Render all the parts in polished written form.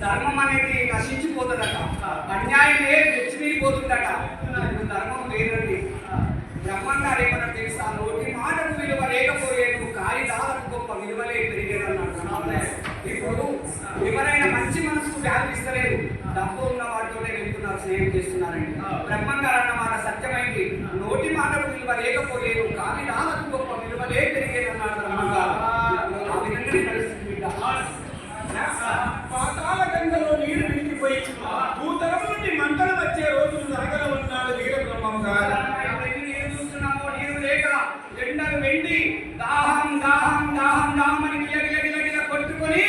ధర్మం అనేది నశించిపోతుందట, అన్యాయమే తెచ్చిపోతుందట. ధర్మం లేదండి. బ్రహ్మం గారు ఏమన్నా తెలుసా? నోటి మాటకు విలువ లేకపోయేందుకు కాళిదాలకు గొప్ప విలువలే పెరిగేదన్నాడు. ఇప్పుడు ఎవరైనా మంచి మనసుకు వ్యాధి ఇస్తలేదు, డబ్బు ఉన్న వాటితోనే వెళ్తున్నారు, స్నేహం చేస్తున్నారండి. బ్రహ్మం గారు అన్నమాట సత్యమైంది. నోటి మాటకు విలువ లేకపోలేదు, కాళిదాలకు గొప్ప విలువలే పెరిగేదన్నాడు బ్రహ్మం గారు. ఆ విధంగా నడుస్తుంది. పాతాళ గంగలో నీరు విడిచిపోయి భూతలం నుండి మంటలు వచ్చే రోజులు నరకల ఉన్నాడు వీర బ్రహ్మం గారు. నీరు చూస్తున్నామో నీరు లేక ఎండలు వెండి దాహం దాహం దాహం దాహం అని గిలగిల కొట్టుకొని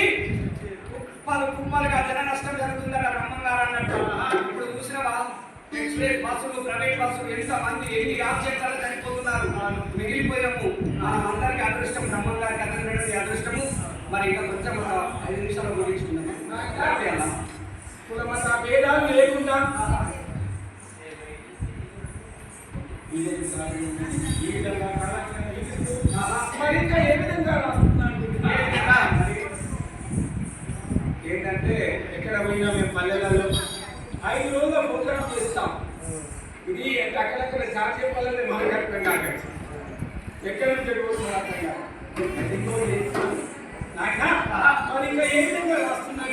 కుప్పలుగా జన నష్టం జరుగుతుందట బ్రహ్మం గారు అన్నట్టు. ఇప్పుడు చూసినవా ఎక్స్ప్రెస్ బస్సులు, ప్రైవేట్ బస్సులు ఎంత మంది ఎన్ని ఆబ్జెక్టులు చనిపోతున్నారు. మిగిలిపోయాము. అందరికీ అదృష్టం, బ్రహ్మం గారికి అందరికీ అదృష్టము. మరి ఇంకా కొంచెం 5 నిమిషాలు ముగించుకున్నాము. కులమత భేదాలు లేకుండా మరి ఇంకా ఏ విధంగా రాస్తున్నాను ఏంటంటే, ఎక్కడ పోయినా మేము పల్లెలలో 5 రోజుల ప్రోగ్రాం చేస్తాం. ఇది అక్కడక్కడ జాతీయ పల్లెలు మనకు అర్థం కాదు. ఎక్కడి నుంచి రోజు అర్థం కాదు. మరి ఇంకా ఏ విధంగా రాస్తున్నాను?